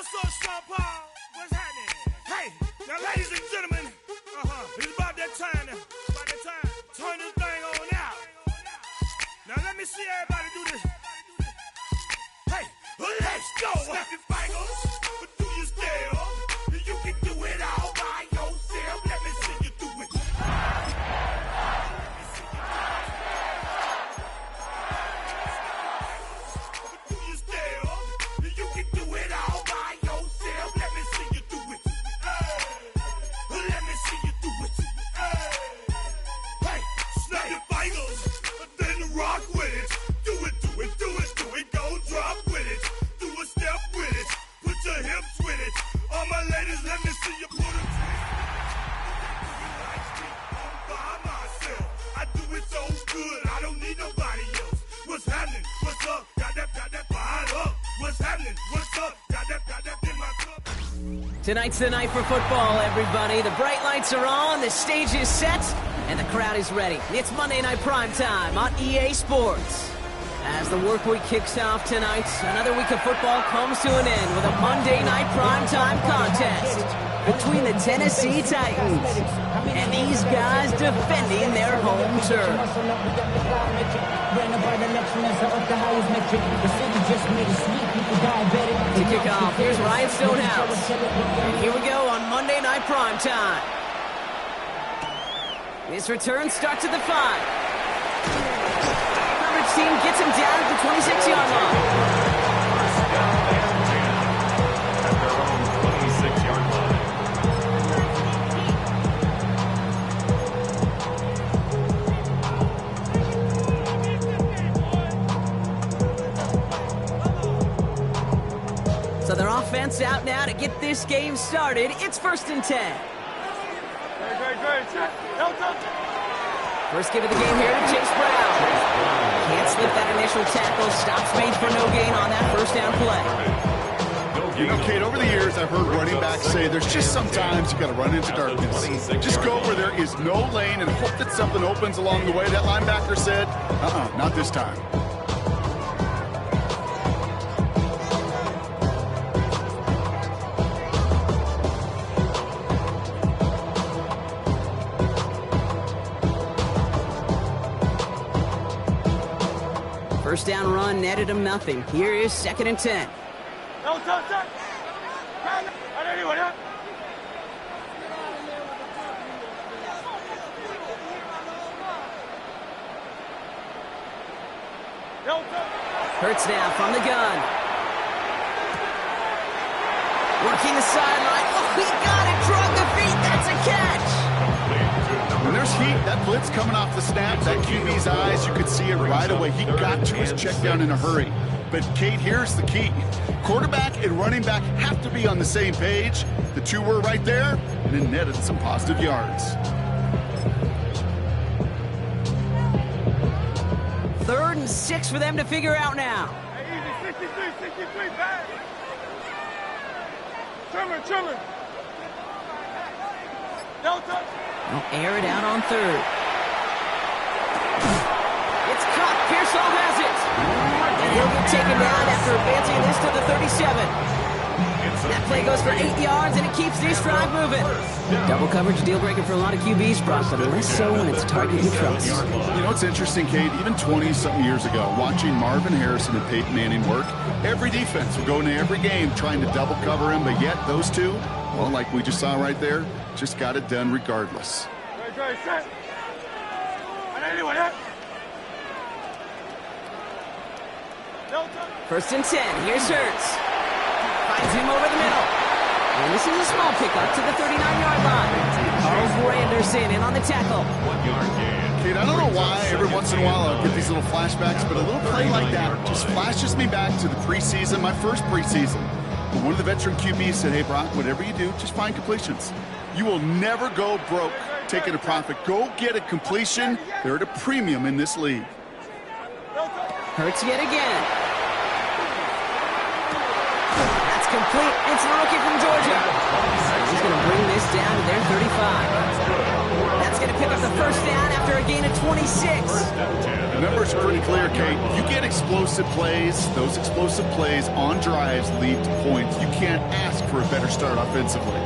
What's up, Sean Paul? What's happening? Hey, now, ladies and gentlemen, it's about that time. Turn this thing on out. Now, let me see everybody do this. Hey, let's go. Snap your fingers, but do you still? You can do it all by yourself. Let me see you do it. But do you still? You can do it all by yourself. Let me see you do it. Let me see you do it. Hey, snap your fingers, then rock with it. Do it, do it, do it, do it. Go drop with it. Do a step with it. Put your hips with it. All my ladies, let me see you put a twist. I'm by myself. I do it so good, I don't need nobody else. What's happening? What's up? Got that fired up. What's happening? What's up? Got that in my cup. Tonight's the night for football, everybody. The bright lights are on, the stage is set, and the crowd is ready. It's Monday Night Primetime on EA Sports. As the work week kicks off tonight, another week of football comes to an end with a Monday Night Primetime contest between the Tennessee Titans and these guys defending their home turf. To kick off, here's Ryan Stonehouse. And here we go on Monday Night Primetime. This return starts at the 5. Coverage team gets him down at the 26-yard line. So their offense out now to get this game started. It's 1st and 10. First give of the game here to Chase Brown. Can't slip that initial tackle. Stops made for no gain on that first down play. You know, Kate, over the years, I've heard running backs say there's just sometimes you got to run into darkness. Just go where there is no lane and hope that something opens along the way. That linebacker said, not this time. First down run netted him nothing. Here is 2nd and 10. Hurts now from the gun. Working the sideline. Oh, he got it. Drug the feet. That's a catch. When there's heat, that blitz coming off the snap, that QB's eyes, you could see it right away. He got to his check down in a hurry. But, Kate, here's the key. Quarterback and running back have to be on the same page. The two were right there, and it netted some positive yards. 3rd and 6 for them to figure out now. Hey, easy, 63, back. Trimmer. They'll air it out on 3rd. It's caught. Pearsall has it. And he'll be taken down after advancing this to the 37. That play goes for 8 yards, and it keeps this drive moving. Double coverage deal breaker for a lot of QBs, Brock, but less so when it's a target you trust. You know, it's interesting, Kate, even 20-something years ago, watching Marvin Harrison and Peyton Manning work, every defense would go into every game trying to double cover him, but yet those two, well, like we just saw right there, just got it done regardless. First and 10. Here's Hurts. Finds him over the middle. And this is a small pickup to the 39-yard line. Carl Granderson in on the tackle. 1 yard gain. Kate, I don't know why every once in a while I'll get these little flashbacks, but a little play like that just flashes me back to the preseason, my first preseason. But one of the veteran QBs said, hey, Brock, whatever you do, just find completions. You will never go broke taking a profit. Go get a completion. They're at a premium in this league. Hurts yet again. That's complete. It's the rookie from Georgia. He's going to bring this down to their 35. That's going to pick up the first down after a gain of 26. The numbers are pretty clear, Kate. You get explosive plays. Those explosive plays on drives lead to points. You can't ask for a better start offensively.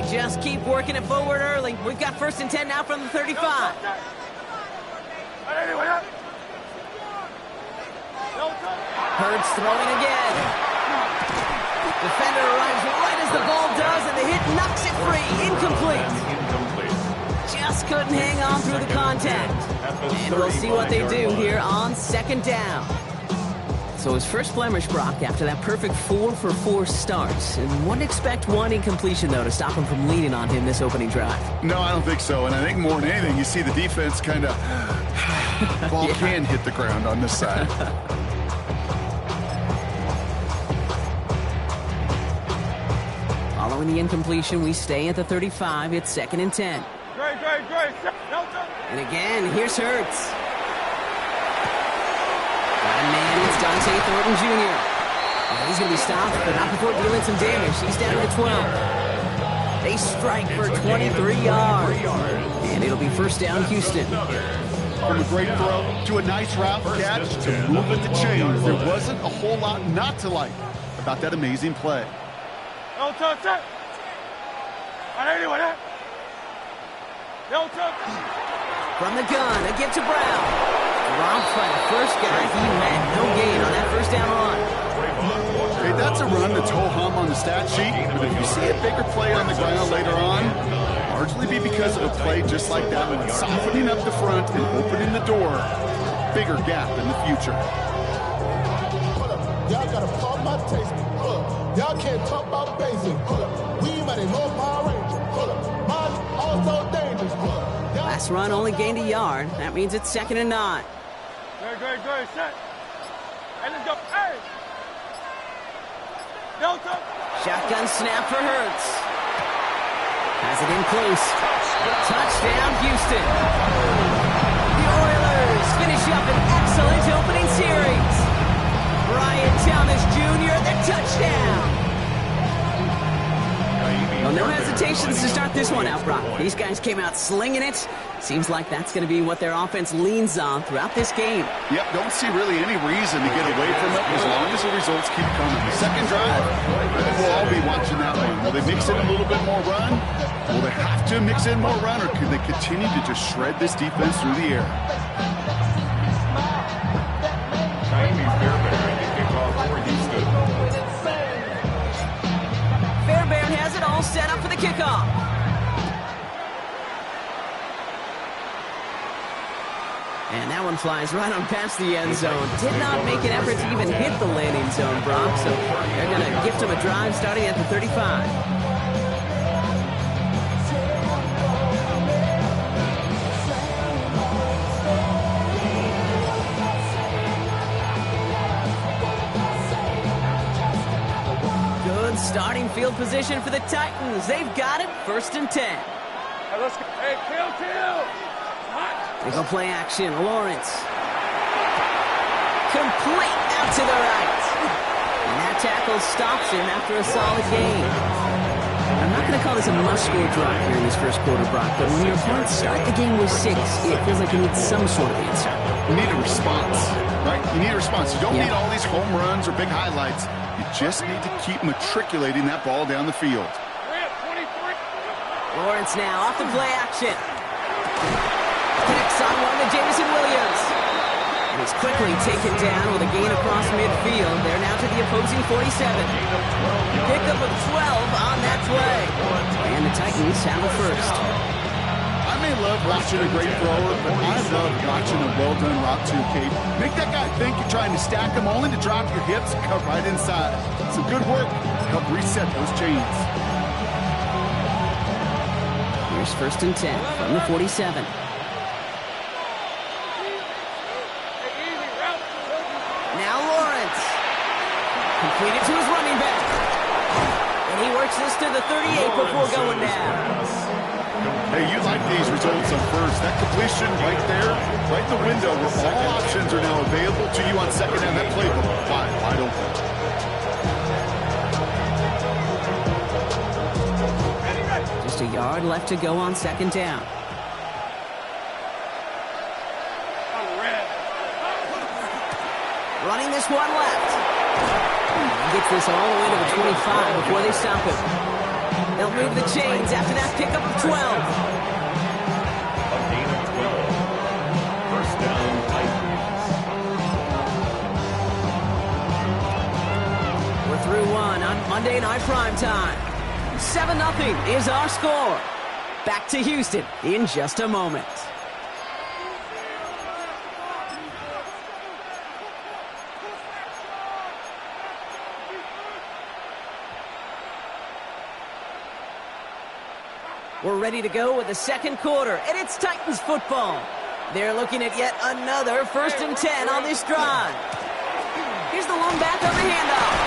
Just keep working it forward early. We've got 1st and 10 now from the 35. Hurts throwing again. Defender arrives right as the ball does, and the hit knocks it free. Incomplete. Just couldn't hang on through the contact. And we'll see what they do here on 2nd down. So his first blemish, Brock, after that perfect 4-for-4 starts. And wouldn't expect one incompletion, though, to stop him from leaning on him this opening drive. No, I don't think so. And I think more than anything, you see the defense kind of... ball can hit the ground on this side. Following the incompletion, we stay at the 35. It's 2nd and 10. Great. And again, here's Hurts. Man, it's Dante Thornton Jr. And he's going to be stopped, but not before dealing some damage. He's down to the 12. They strike for 23 yards. And it'll be 1st down, Houston. From a great throw to a nice route catch to move at the chains. There wasn't a whole lot not to like about that amazing play. From the gun, a give to Brown. Dropped by the first guy he met. No gain on that 1st down run. Hey, that's a run that's ho-hum on the stat sheet, but if you see a bigger play on the ground later on, largely be because of a play just like that one, softening up the front and opening the door. Bigger gap in the future. Y'all gotta pump my taste. Y'all can't talk about basic. We might know Power Ranger. Mine also dangerous. Last run only gained a yard. That means it's 2nd and 9. Great. Set. And let's go. Hey! Delta. Shotgun snap for Hurts. Has it in close. Touchdown, Houston. The Oilers finish up an excellent opening series. Brian Thomas Jr., the touchdown. Well, no hesitations to start this one out, Brock. These guys came out slinging it. Seems like that's going to be what their offense leans on throughout this game. Yep, don't see really any reason to get away from it as long as the results keep coming. The 2nd drive, I think we'll all be watching that one. Will they mix in a little bit more run? Will they have to mix in more run, or can they continue to just shred this defense through the air? Fairbairn has it all set up for the kickoff. And that one flies right on past the end zone. Did not make an effort to even hit the landing zone, Brock. So they're going to gift him a drive starting at the 35. Good starting field position for the Titans. They've got it, 1st and 10. Hey, let's go. Hey, kill. They go play action. Lawrence. Complete out to the right. And that tackle stops him after a solid gain. I'm not going to call this a must-score drive here in this 1st quarter, Brock, but when your opponents start the game with 6, it feels like you need some sort of answer. You need a response, right? You need a response. You don't need all these home runs or big highlights. You just need to keep matriculating that ball down the field. Lawrence now off the play action. Connects on one to Jameson Williams. And he's quickly taken down with a gain across midfield. They're now to the opposing 47. Pickup of 12 on that play. And the Titans have a 1st. I may love watching a great thrower, but I love watching a well-done route too, Kate. Make that guy think you're trying to stack him only to drop your hips and cut right inside. Some good work to help reset those chains. Here's 1st and 10 from the 47. Now Lawrence. Completed to his running back. And he works this to the 38 before going down. Hey, you like these results on 1st. That completion right there, right in the window where all options are now available to you on 2nd down. That playbook wide open. Just a yard left to go on second down. Running this one left. He gets this all the way to the 25 before they stop him. They'll move the chains after that pickup of 12. A gain of 12. First down, Titans. We're through one on Monday Night Primetime. 7-0 is our score. Back to Houston in just a moment. We're ready to go with the second quarter, and it's Titans football. They're looking at yet another 1st and 10 on this drive. Here's the lone back on the handoff.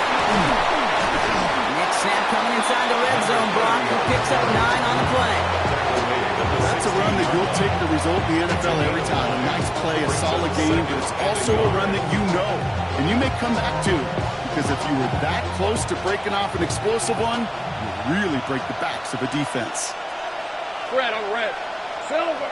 Next snap coming inside the red zone. Brock who picks up 9 on the play. That's a run that you'll take the result in the NFL every time. A nice play, a solid game, but it's also a run that you know, and you may come back to, because if you were that close to breaking off an explosive one, you really break the backs of a defense. Red on red. Silver.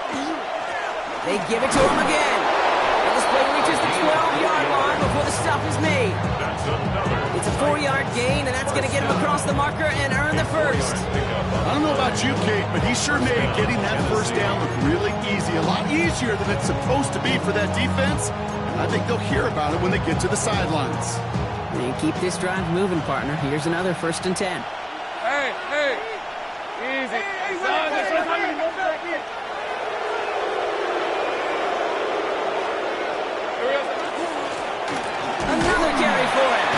They give it to him again. And this play reaches the 12-yard line before the stop is made. That's another. It's a 4-yard gain, and that's going to get him across the marker and earn the first. I don't know about you, Kate, but he sure made getting that first down look really easy. A lot easier than it's supposed to be for that defense. And I think they'll hear about it when they get to the sidelines. And keep this drive moving, partner. Here's another 1st and 10. Hey, hey. Easy. Another carry for him.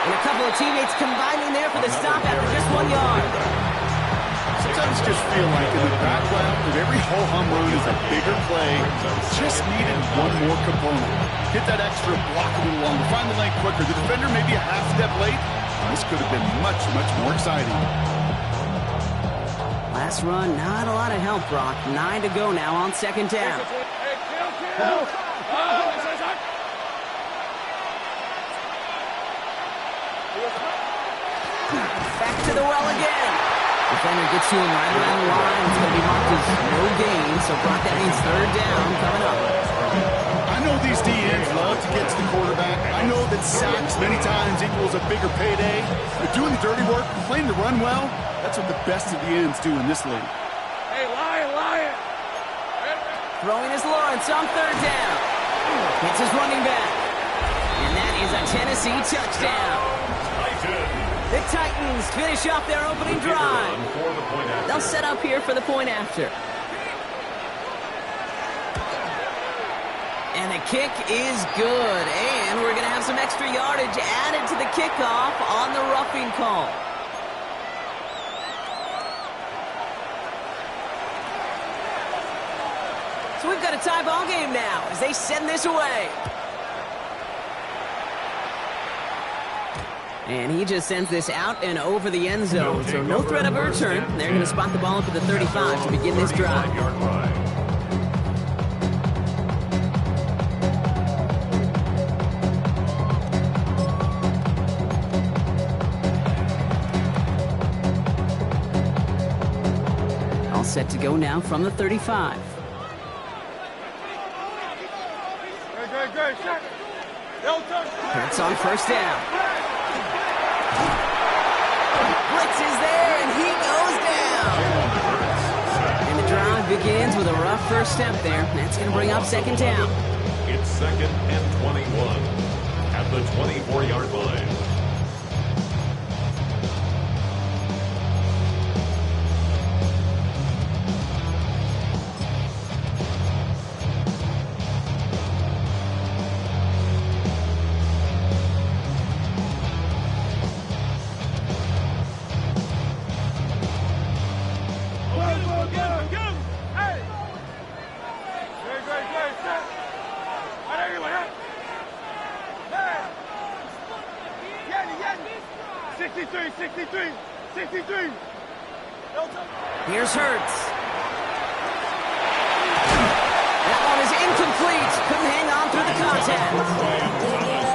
And a couple of teammates combining there for the stop after just 1 yard. Sometimes just feel like in the background that every ho-hum run is a bigger play. Just needed one more component. Hit that extra block a little longer. Find the lane quicker. The defender may be a half step late. This could have been much, much more exciting. Last run, not a lot of help, Brock. 9 to go now on second down. Hey, kill. Back to the well again. Defender gets to him right around the line. It's going to be marked as no gain, so Brock, that means 3rd down coming up. I know these DNs love to get to the quarterback. I know that sacks many times equals a bigger payday. But doing the dirty work, playing the run well, that's what the best of the ends do in this league. Hey, Lion. Throwing is Lawrence on 3rd down. Hits his running back. And that is a Tennessee touchdown. The Titans finish off their opening drive. They'll set up here for the point after. And the kick is good. And we're going to have some extra yardage added to the kickoff on the roughing call. So we've got a tie ball game now as they send this away. And he just sends this out and over the end zone. So no threat of a return. They're going to spot the ball up at the 35 to begin this drive. All set to go now from the 35. Good. Shot. Hurts on 1st down. Blitz is there, and he goes down. And the drive begins with a rough first step there. That's going to bring up 2nd down. It's 2nd and 21 at the 24-yard line. Here's Hurts. That one is incomplete. Couldn't hang on through the contact.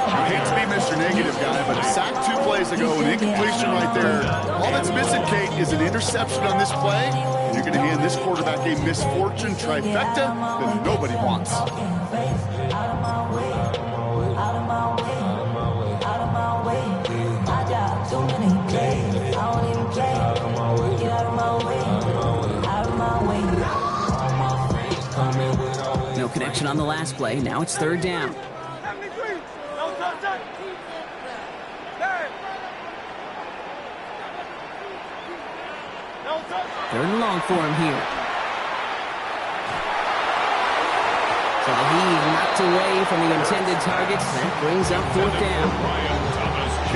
I hate to be Mr. Negative negative guy, but sacked 2 plays ago, an incompletion right there. All that's missing, Kate, is an interception on this play, and you're going to hand this quarterback a misfortune trifecta that nobody wants. No connection on the last play. Now it's 3rd down. 73. No touch. Hey. No touch. 3rd and long for him here. So the heave knocked away from the intended targets. That brings up 4th down.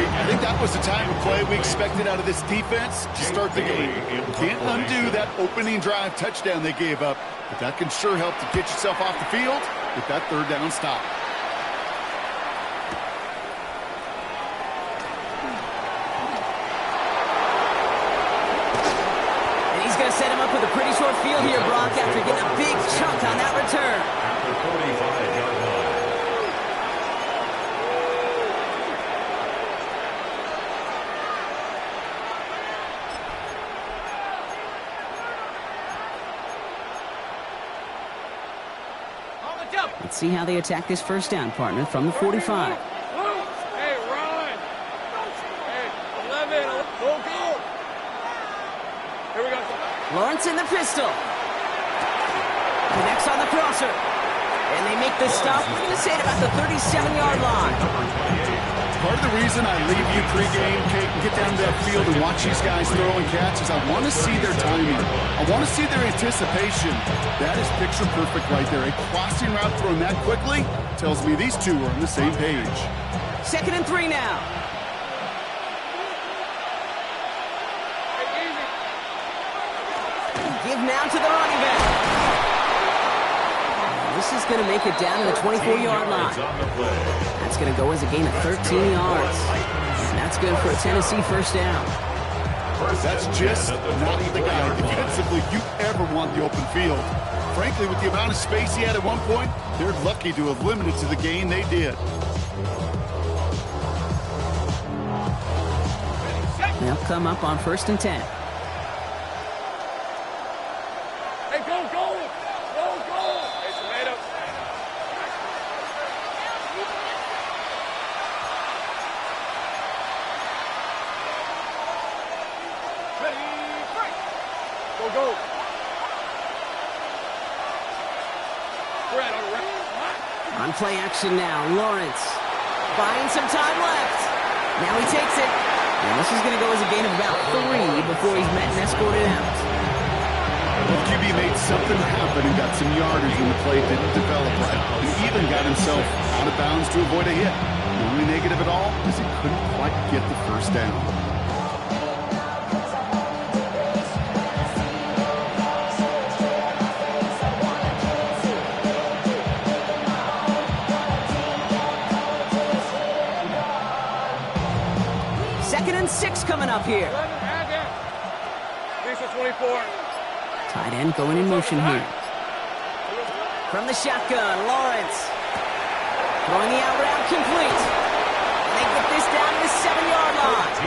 I think that was the type of play we expected out of this defense to start the game. Can't undo that opening drive touchdown they gave up, but that can sure help to get yourself off the field with that 3rd down stop. And he's going to set him up with a pretty short field here, Brock, after getting a big chunk on that return. At the 45-yard line. Let's see how they attack this 1st down, partner, from the 45. Hey, Ron. Hey, 11. Go. Here we go. Lawrence in the pistol. Connects on the crosser. And they make the stop. We're going to say it about the 37-yard line. Part of the reason I leave you pregame, Kate, and get down to that field and watch these guys throw and catch is I want to see their timing. I want to see their anticipation. That is picture perfect right there. A crossing route thrown that quickly tells me these two are on the same page. 2nd and 3 now. Give now to the running back. This is going to make it down to the 24-yard line. That's going to go as a gain of 13 yards. And that's good for a Tennessee 1st down. That's just not the guy defensively you ever want the open field. Frankly, with the amount of space he had at one point, they're lucky to have limited to the gain they did. They'll come up on 1st and 10. Hey, go. Hey, tomato. Ready, break. Go. Brad, all right. On play action now, Lawrence. Buying some time left. Now he takes it. And this is going to go as a gain of about 3 before he's met and escorted out. Well, QB made something happen and got some yardage when the play didn't develop right. He even got himself out of bounds to avoid a hit. The only negative at all is he couldn't quite get the 1st down. Second and 6 coming up here. Lisa 24. Tight end going in motion here. From the shotgun, Lawrence. Throwing the out route complete. And they get this down to the 7-yard line.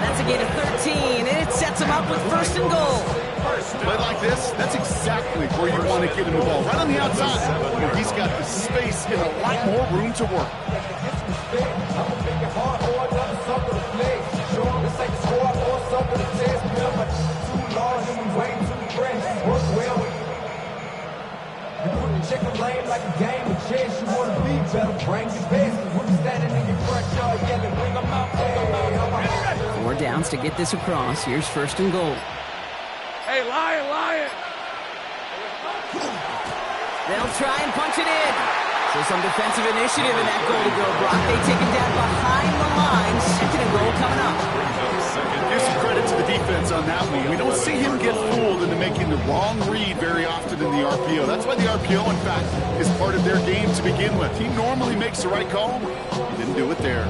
That's a gain of 13, and it sets them up with 1st and goal. Play like this, that's exactly where you want to get him the ball. Right on the outside, where he's got the space and a lot more room to work. Like a game of chess, you wanna be better, bring your best. When you standing in your front yard yelling, bring them out, 4 downs to get this across. Here's 1st and goal. Hey, lion. They'll try and punch it in. So some defensive initiative in that goal to go, Brock. They take him down behind the line. 2nd and goal coming up. Give some credit to the defense on that one. We don't see him get fooled into making the wrong read very often in the RPO. That's why the RPO, in fact, is part of their game to begin with. He normally makes the right call. He didn't do it there.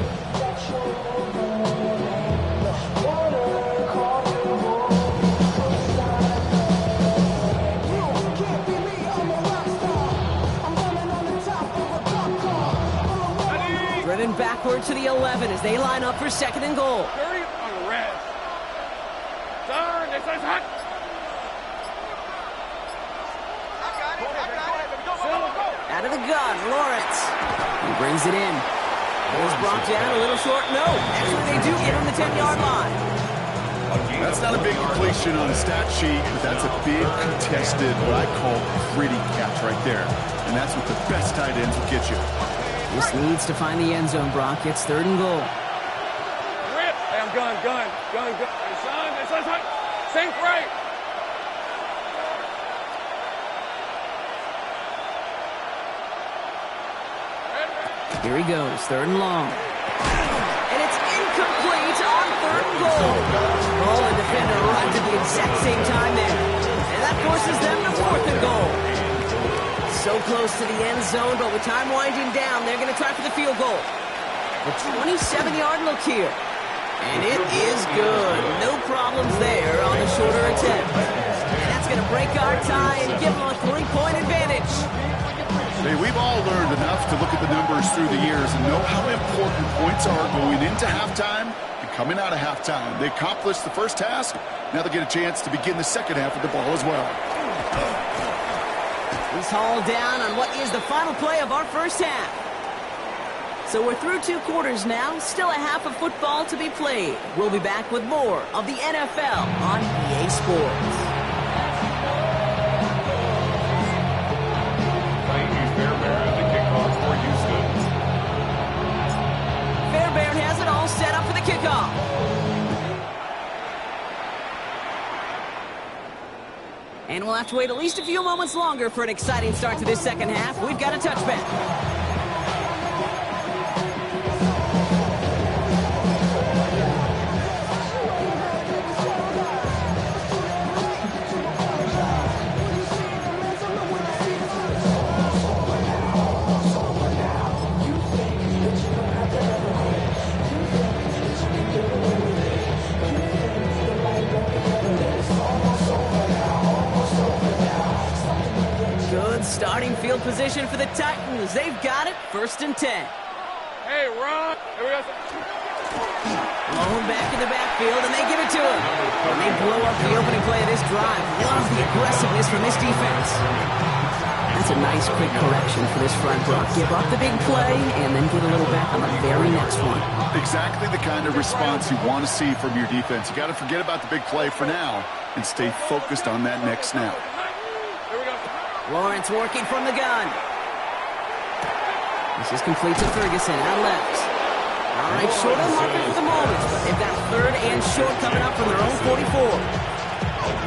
Working backward to the 11 as they line up for second and goal. 30 on the red. Turn, this is hot. Out of the gun, Lawrence. He brings it in. Ball's brought down a little short. No, actually they do get on the 10-yard line. That's not a big completion on the stat sheet, but that's a big contested, what I call gritty catch right there. And that's what the best tight ends will get you. This needs to find the end zone, Brock. It's third and goal. Rip. Hey, I'm gun. Hey, son, this is hot. Sink right. Here he goes, third and long. And it's incomplete on third and goal. Ball and defender arrived at the exact same time there. And that forces them to fourth and goal. So close to the end zone, but with time winding down, they're going to try for the field goal. The 27-yard look here. And it is good. No problems there on the shorter attempt. And that's going to break our tie and give them a 3-point advantage. Hey, we've all learned enough to look at the numbers through the years and know how important points are going into halftime and coming out of halftime. They accomplished the first task. Now they get a chance to begin the second half with the ball as well. He's hauled down on what is the final play of our first half. So we're through 2 quarters now. Still a half of football to be played. We'll be back with more of the NFL on EA Sports. Fairbairn has it all set up for the kickoff. And we'll have to wait at least a few moments longer for an exciting start to this second half. We've got a touchback. Starting field position for the Titans. They've got it. 1st and 10. Hey, Ron. Here we go. Blown back in the backfield, and they give it to him. And they blow up the opening play of this drive. Love the aggressiveness from this defense. That's a nice quick correction for this front row. Give up the big play, and then get a little back on the very next one. Exactly the kind of response you want to see from your defense. You got to forget about the big play for now and stay focused on that next snap. Lawrence working from the gun. This is complete to Ferguson, out left. All right, short on marker for the moment, but they've got 3rd and short coming up from their own 44.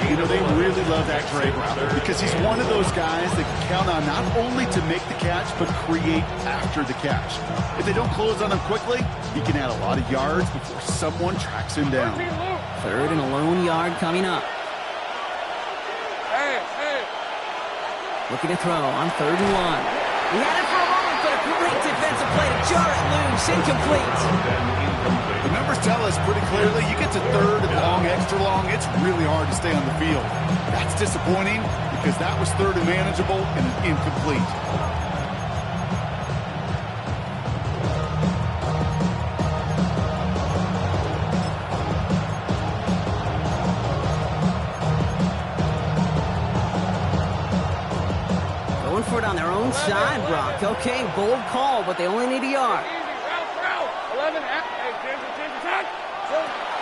You know, they really love that Greg route because he's one of those guys that can count on not only to make the catch, but create after the catch. If they don't close on him quickly, he can add a lot of yards before someone tracks him down. 3rd and a lone yard coming up. Looking to throw on 3rd and 1. He had it for a moment, but a great defensive play to jar it loose. Incomplete. The numbers tell us pretty clearly, you get to 3rd and long, extra long, it's really hard to stay on the field. That's disappointing because that was 3rd and manageable and an incomplete. For it on their own side, Brock. Okay, bold call, but they only need a yard.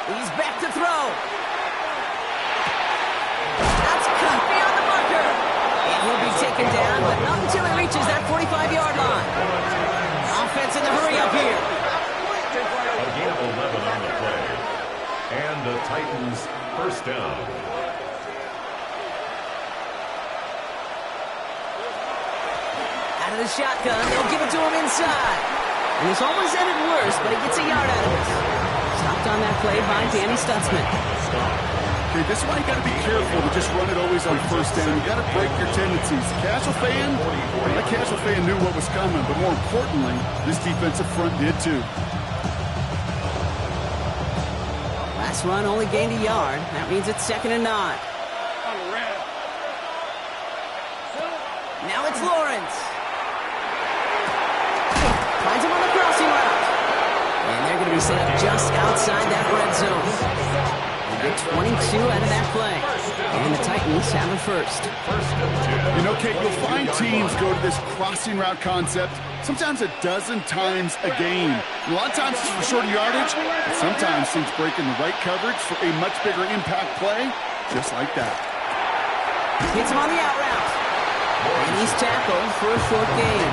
He's back to throw. That's cut beyond the marker. And he'll be taken down, but not until he reaches that 45-yard line. Offense in the hurry up here. A gain of 11 on the play. And the Titans first down. Out of the shotgun, they'll give it to him inside. And this almost ended worse, but he gets a yard out of it. Stopped on that play by Danny Stutzman. Okay, this is why you got to be careful to just run it always on 1st down. You got to break your tendencies. The casual fan knew what was coming, but more importantly, this defensive front did too. Last run only gained a yard. That means it's 2nd and 9. Now it's Lawrence. Finds him on the crossing route. be set up just outside that red zone. They get 22 out of that play. And the Titans have it first. You know, Kate, you'll find teams go to this crossing route concept sometimes a dozen times a game. And a lot of times it's for shorter yardage, but sometimes teams break in the right coverage for a much bigger impact play, just like that. Hits him on the out route. And he's tackled for a short gain.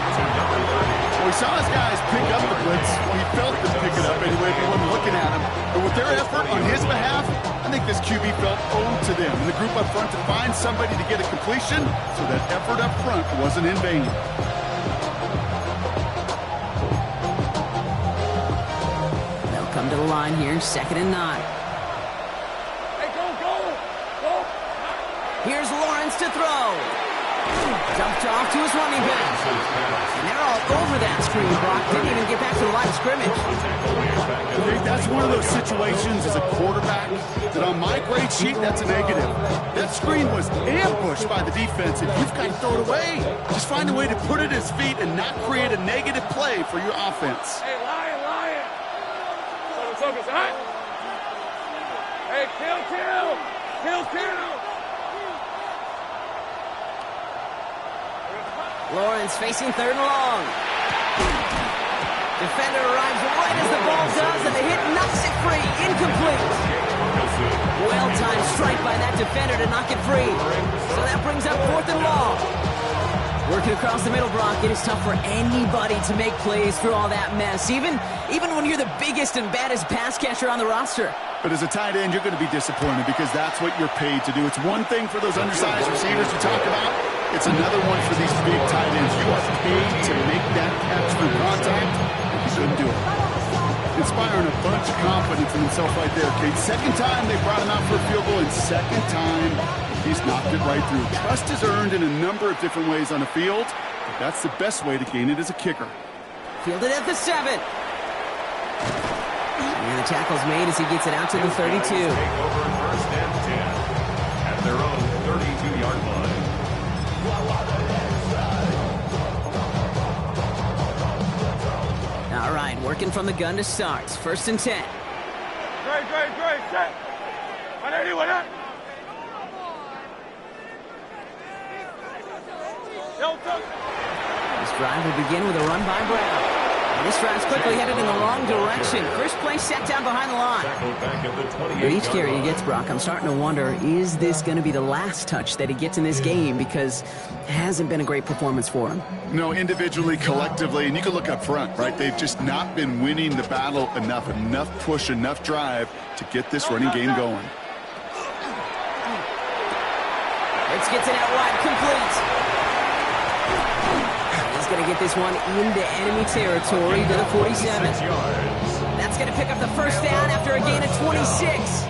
Well, we saw his guys pick up the blitz. He felt them pick it up anyway, but wasn't looking at him. But with their effort on his behalf, I think this QB felt owed to them. And the group up front to find somebody to get a completion, so that effort up front wasn't in vain. They'll come to the line here, 2nd and 9. Hey, go! Here's Lawrence to throw. Dumped off to his running back. And they're all over that screen. Brock didn't even get back to the line of scrimmage. I think that's one of those situations as a quarterback that on my grade sheet, that's a negative. That screen was ambushed by the defense, and you've got to throw it away. Just find a way to put it at his feet and not create a negative play for your offense. Hey, Lion! Focus, all right? Hey, kill! Lawrence facing 3rd and long. Defender arrives right as the ball does, and the hit knocks it free. Incomplete. Well-timed strike by that defender to knock it free. So that brings up 4th and long. Working across the middle, Brock. It is tough for anybody to make plays through all that mess, even when you're the biggest and baddest pass catcher on the roster. But as a tight end, you're going to be disappointed because that's what you're paid to do. It's one thing for those undersized receivers you talk about. It's another one for these big tight ends. You are paid to make that catch through contact, and you shouldn't do it. Inspiring a bunch of confidence in himself right there, Kate. 2nd time they brought him out for a field goal, and 2nd time he's knocked it right through. Trust is earned in a number of different ways on the field, but that's the best way to gain it as a kicker. Fielded at the 7. And the tackle's made as he gets it out to the 32. Take over 1st and 10 at their own 32-yard line. All right, working from the gun to start. 1st and 10. Great, set. What up? This drive will begin with a run by Brown. And this drive's quickly headed in the wrong direction. First play set down behind the line. With each carry he gets, Brock, I'm starting to wonder, is this going to be the last touch that he gets in this game? Because it hasn't been a great performance for him. No, individually, collectively, and you can look up front, right? They've just not been winning the battle enough push, enough drive to get this running game going. Let's get it out wide, complete. He's going to get this one into enemy territory to the 47. That's going to pick up the 1st down after a gain of 26.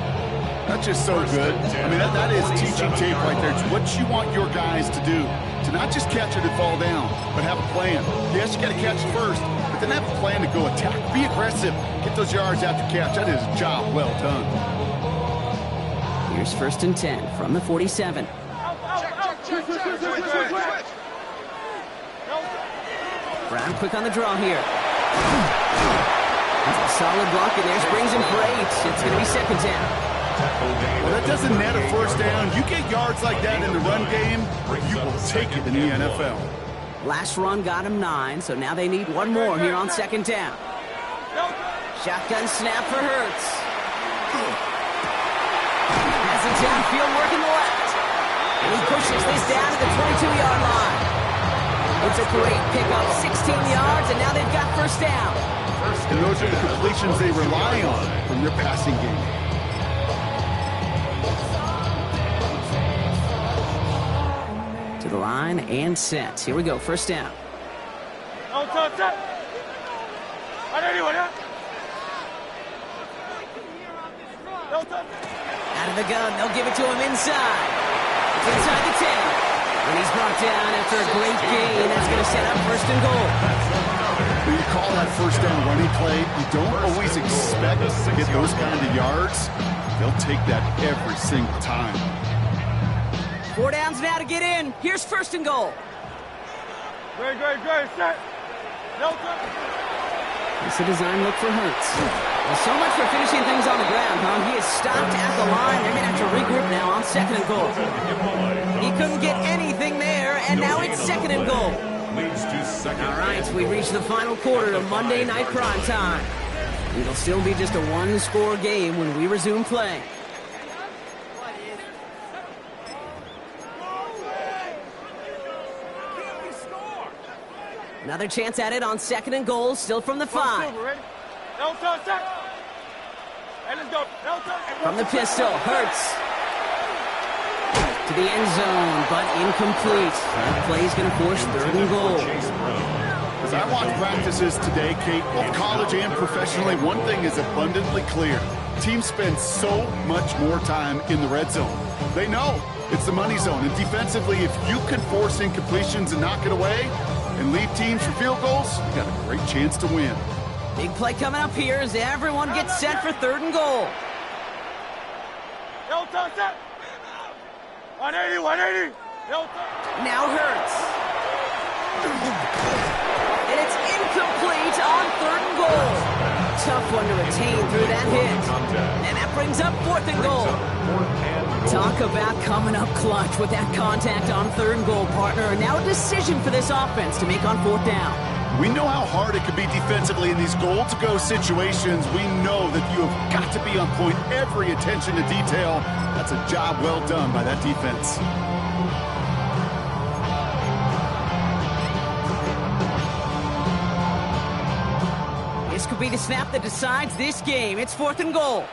That's just so good. I mean, that is teaching tape right there. It's what you want your guys to do. To not just catch it and fall down, but have a plan. Yes, you got to catch it first, but then have a plan to go attack. Be aggressive. Get those yards after catch. That is a job well done. Here's 1st and 10 from the 47. Brown quick on the draw here. That's a solid block, and there brings him for 8. It's going to be 2nd down. Well, that doesn't net a 1st down. You get yards like that in the run game, you will take it in the NFL. Last run got him 9, so now they need one more here on 2nd down. Shotgun snap for Hurts. Has it downfield working the left. And he pushes this down to the 22-yard line. It's a great pickup, 16 yards, and now they've got 1st down. And those are the completions they rely on from their passing game. To the line and set. Here we go, 1st down. Out of the gun, they'll give it to him inside. It's inside the 10. And he's brought down after a great gain. That's going to set up 1st and goal. When you call that 1st down running play, you don't always expect to get those kind of yards. They'll take that every single time. 4 downs now to get in. Here's 1st and goal. Great, set. It's a design look for Hurts. Well, so much for finishing things on the ground, huh? He is stopped at the line. They're going to have to regroup now on 2nd and goal. He couldn't get anything there, and now it's 2nd and goal. All right, we reach the final quarter of Monday Night Prime Time. It'll still be just a one-score game when we resume play. Another chance at it on 2nd and goal, still from the 5. From the pistol, Hurts. To the end zone, but incomplete. That play's going to force 3rd and goal. As I watch practices today, Kate, both college and professionally, one thing is abundantly clear. Teams spend so much more time in the red zone. They know it's the money zone. And defensively, if you can force incompletions and knock it away and leave teams for field goals, you got a great chance to win. Big play coming up here as everyone gets set for 3rd and goal. 180. Now Hurts. And it's incomplete on 3rd and goal. Tough one to retain through that hit. And that brings up 4th and goal. Talk about coming up clutch with that contact on 3rd and goal, partner. And now a decision for this offense to make on 4th down. We know how hard it can be defensively in these goal-to-go situations. We know that you have got to be on point, every attention to detail. That's a job well done by that defense. This could be the snap that decides this game. It's 4th and goal.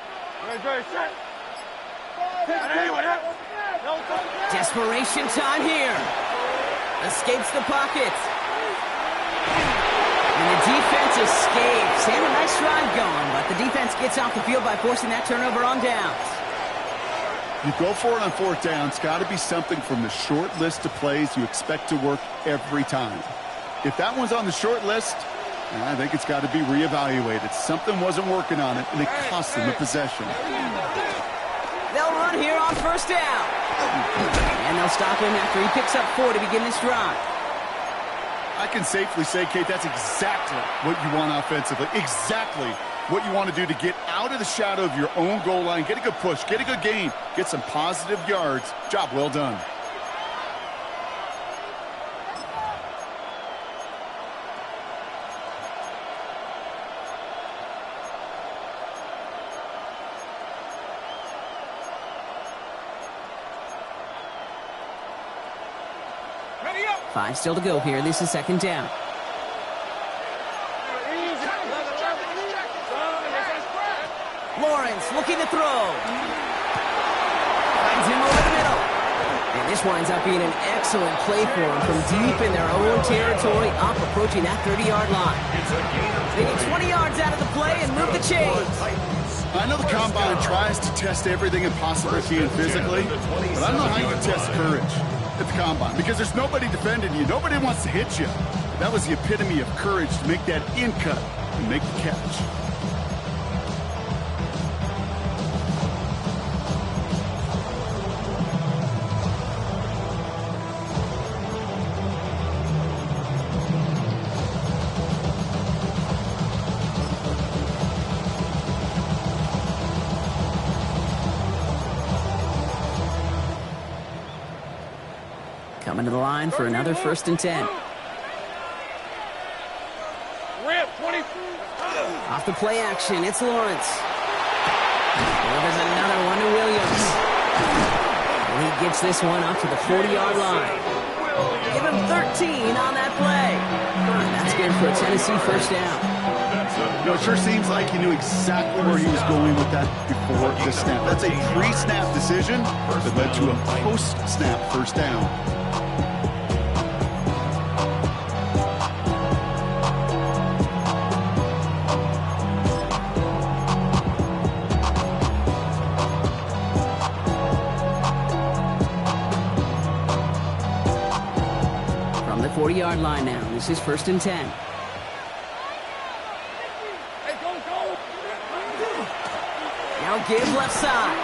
Desperation time here. Escapes the pocket. And the defense escapes. They had a nice drive going, but the defense gets off the field by forcing that turnover on downs. You go for it on 4th down. It's got to be something from the short list of plays you expect to work every time. If that one's on the short list, I think it's got to be reevaluated. Something wasn't working on it, and it cost them the possession. They'll run here on 1st down. And they'll stop him after he picks up 4 to begin this drive. I can safely say, Kate, that's exactly what you want offensively. Exactly what you want to do to get out of the shadow of your own goal line, get a good push, get a good gain, get some positive yards. Job well done. Ready up. 5 still to go here. This is 2nd down. Lawrence looking to throw. Finds him over the middle. And this winds up being an excellent play for him from deep in their own territory, up approaching that 30-yard line. They get 20 yards out of the play and move the chains. I know the Combine tries to test everything it possibly can physically, but I don't know how you test courage at the Combine, because there's nobody defending you. Nobody wants to hit you. That was the epitome of courage to make that in-cut and make the catch. Coming to the line for another 1st and 10. Rip, 20. Off the play action, it's Lawrence. Well, there's another one to Williams. And he gets this one up to the 40-yard line. Give him 13 on that play. And that's good for a Tennessee 1st down. You know, it sure seems like he knew exactly where he was going with that before the snap. That's a pre-snap decision that led to a post-snap 1st down. From the 40-yard line now, this is 1st and 10. Hey, go. Now give left side.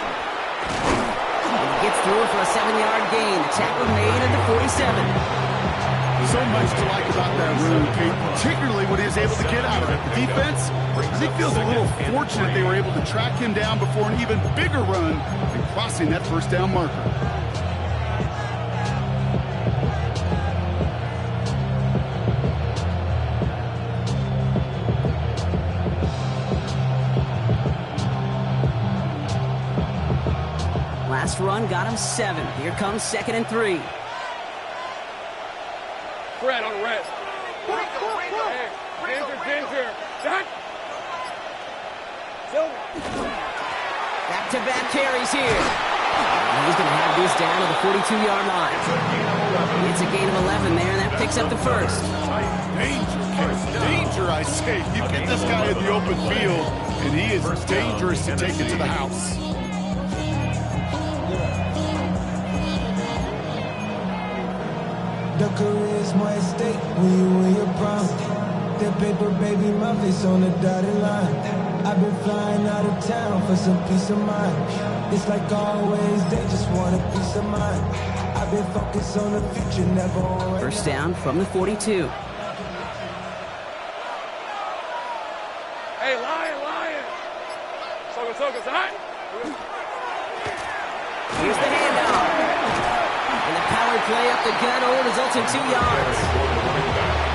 And he gets through it for a 7-yard gain. The tackle made at the 47. So much to like about that run, Kate, particularly what he was able to get out of it. The defense, I think, feels a little fortunate they were able to track him down before an even bigger run and crossing that first down marker. Last run got him 7. Here comes 2nd and 3. Fred on the rest. Hey, Ginger. Done. Back-to-back carries here. And he's going to have this down to the 42-yard line. It's a gain of 11 there, and that picks up the first. Danger, I say. You get this guy in the open field, and he is dangerous to take it to the house. The career is my estate when you win your prime. The paper, baby, my face on the dotted line. I've been flying out of town for some peace of mind. It's like always, they just want a peace of mind. I've been focused on the future, never on right. First down from the 42. Hey, Lion. Soka, hot. Here's the handoff. And the power play up the gun only results in 2 yards.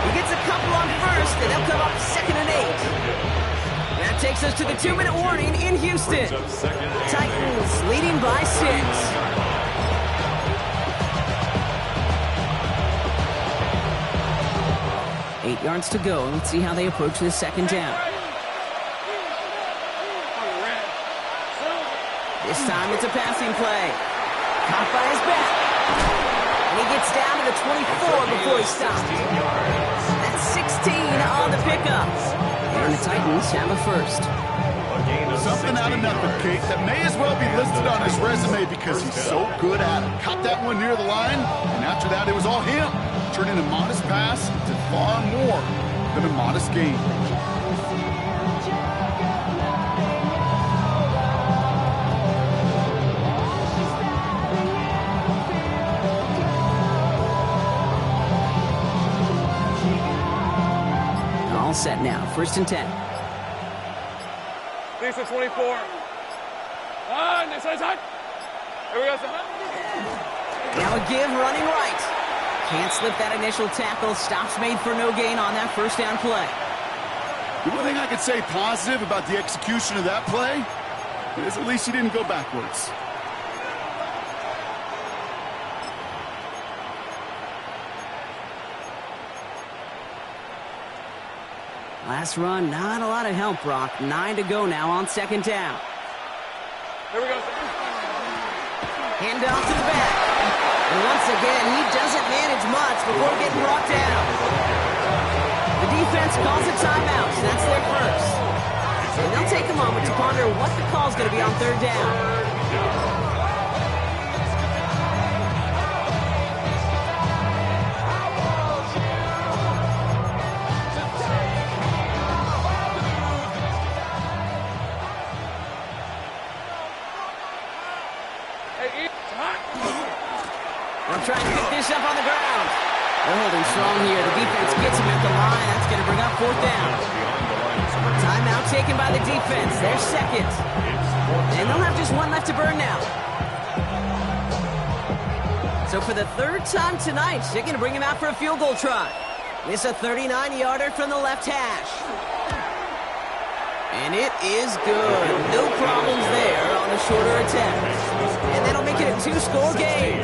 He gets a couple on first, and they'll come up 2nd and 8. That takes us to the 2-minute warning in Houston. Titans leading by 6. Eight yards to go. Let's see how they approach this 2nd down. This time it's a passing play. Caught by his back. And he gets down to the 24 before he stops. That's 16 on the pickup. And the Titans have a first. Something out of nothing, Kate, that may as well be listed on his resume because he's so good at it. Caught that one near the line, and after that it was all him. Turning a modest pass to far more than a modest gain. All set now. 1st and 10. Decent 24. This is hot. Here we go. Now a give running right. Can't slip that initial tackle. Stops made for no gain on that first down play. The one thing I could say positive about the execution of that play is at least he didn't go backwards. Last run, not a lot of help, Brock. 9 to go now on 2nd down. Here we go. Hand off to the back. And once again, he doesn't manage much before getting brought down. The defense calls a timeout. That's their first. And they'll take a moment to ponder what the call's going to be on 3rd down. They'll try and pick this up on the ground. They're holding strong here. The defense gets him at the line. That's going to bring up 4th down. Timeout taken by the defense. They're 2nd. And they'll have just 1 left to burn now. So for the 3rd time tonight, they're going to bring him out for a field goal try. It's a 39-yarder from the left hash. And it is good. No problems there on the shorter attempt. And that'll make it a 2-score game.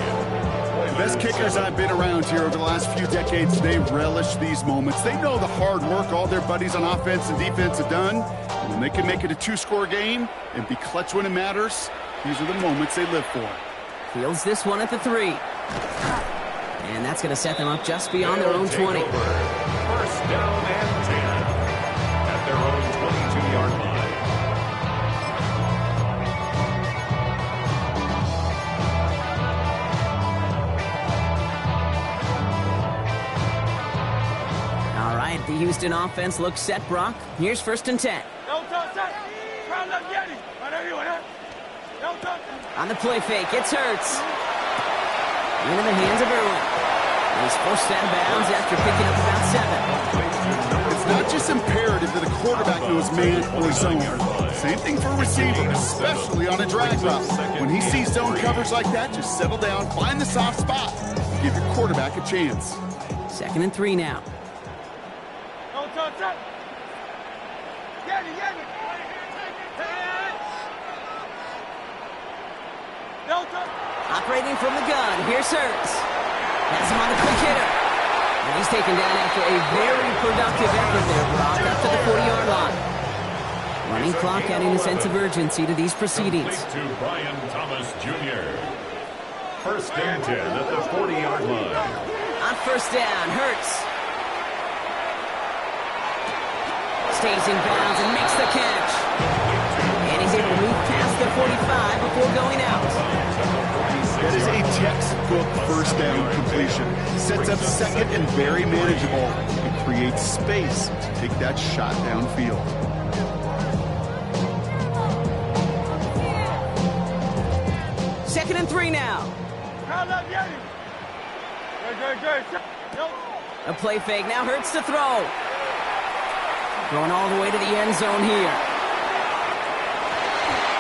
The best kickers I've been around here over the last few decades, they relish these moments. They know the hard work all their buddies on offense and defense have done. And when they can make it a 2-score game and be clutch when it matters, these are the moments they live for. Fields this one at the 3. And that's going to set them up just beyond their own 20. 1st down and 10 at their own 22-yard line. All right, the Houston offense looks set, Brock. Here's 1st and 10. On the play fake, it's Hurts. Into the hands of Irwin. He's forced out of bounds after picking up about 7. It's not just imperative that a quarterback knows man or zone. Same thing for a receiver, especially on a drag route. When he sees zone coverage like that, just settle down, find the soft spot, give your quarterback a chance. 2nd and 3 now. Operating from the gun, here's Hurts. Has him on the quick hitter. And he's taken down after a very productive effort there, Brock, up to the 40-yard line. Running clock adding a sense of urgency to these proceedings. To Brian Thomas Jr. 1st and 10 at the 40-yard line. On 1st down, Hurts stays in bounds and makes the catch. And he's able to move past the 45 before going out. That is a textbook 1st down completion. Sets up 2nd and very manageable. It creates space to take that shot downfield. Second and 3 now. A play fake, now Hurts to throw. Going all the way to the end zone here.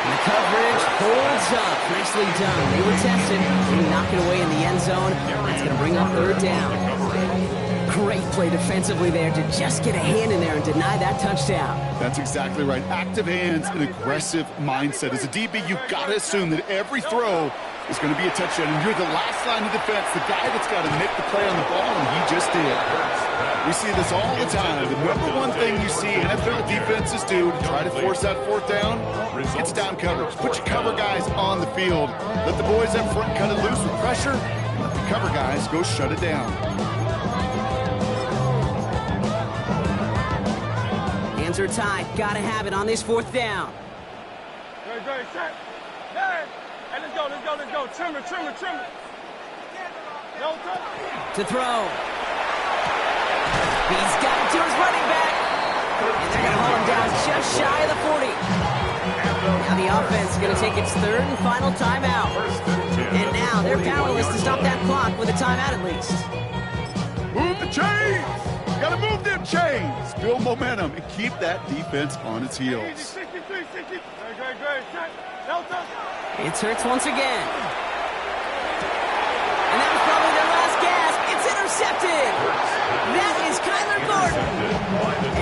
And the coverage holds up. Nicely done. They were tested. They knock it away in the end zone. That's going to bring up 3rd down. Great play defensively there to just get a hand in there and deny that touchdown. That's exactly right. Active hands and aggressive mindset. As a DB, you've got to assume that every throw is going to be a touchdown. And you're the last line of defense, the guy that's got to make the play on the ball, and he just did. We see this all the time. The #1 thing you see NFL defenses do to try to force that 4th down, it's down coverage. Put your cover guys on the field. Let the boys up front cut it loose with pressure. Let the cover guys go shut it down. Hands are tied. Got to have it on this 4th down. Great, set. Hey, let's go. Trim it. To throw. He's got it to his running back. And they're going to haul him down just shy of the 40. Now the offense is going to take its 3rd and final timeout. And now they're powerless to stop that clock with a timeout at least. Move the chains! Got to move them chains! Build momentum and keep that defense on its heels. It's Hurts once again. And that was probably their last gasp. It's intercepted. That is Kyler Gordon.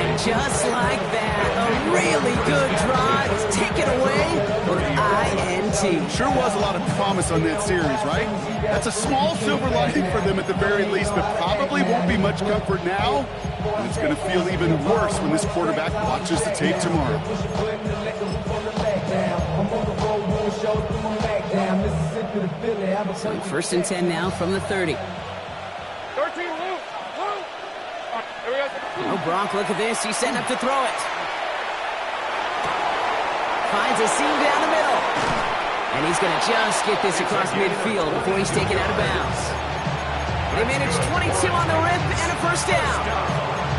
And just like that, a really good drive is taken away with INT. Sure was a lot of promise on that series, right? That's a small silver lining for them at the very least, but probably won't be much comfort now. And it's going to feel even worse when this quarterback watches the tape tomorrow. So 1st and 10 now from the 30. 13, Luke. Oh, Brock, look at this. He's setting up to throw it. Finds a seam down the middle. And he's going to just get this across midfield before he's taken out of bounds. They managed 22 on the rip and a 1st down.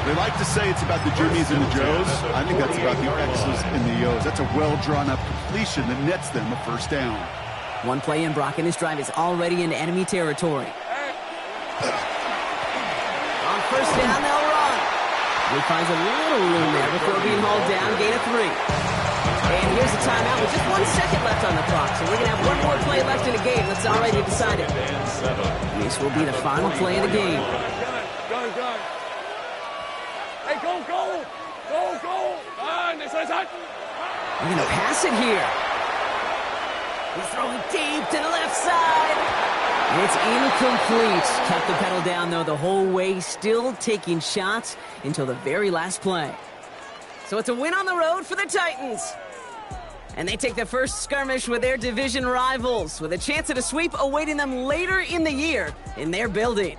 They like to say it's about the Jimmies and the Joes. I think that's about the X's and the O's. That's a well-drawn-up completion that nets them a 1st down. One play in, Brock, and his drive is already into enemy territory. On 1st down, they'll run. He finds a little room there before being hauled down, gain of 3. And here's a timeout with just 1 second left on the clock. So we're going to have one more play left in the game that's already decided. This will be the final play of the game. Gun. Hey, go. They're going to pass it here. He's throwing deep to the left side. It's incomplete. Kept the pedal down, though, the whole way, still taking shots until the very last play. So it's a win on the road for the Titans. And they take the first skirmish with their division rivals, with a chance at a sweep awaiting them later in the year in their building.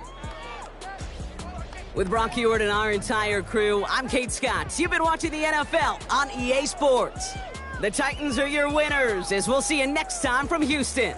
With Brock Heward and our entire crew, I'm Kate Scott. You've been watching the NFL on EA Sports. The Titans are your winners, as we'll see you next time from Houston.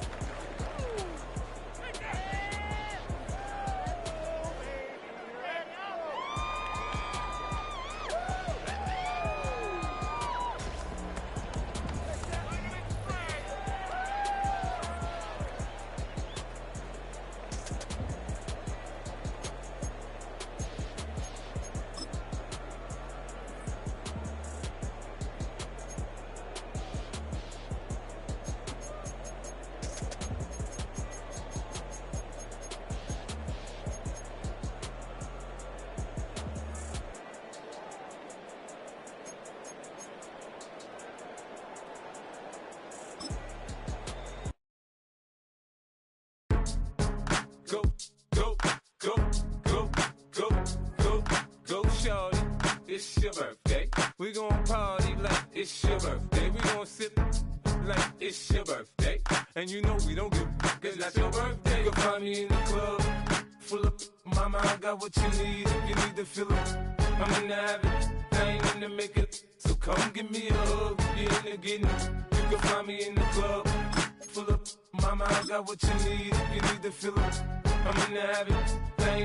it's your birthday. We gon' party like it's your birthday. We gon' sip like it's your birthday. And you know we don't give cause that's your birthday. You can find me in the club, full of mama, I got what you need if you need to fill it. I'm in the habit, I ain't in the make it. So come give me a hug, you're in the getting it. You can find me in the club, full of mama, I got what you need if you need to fill it. I'm in the habit, I ain't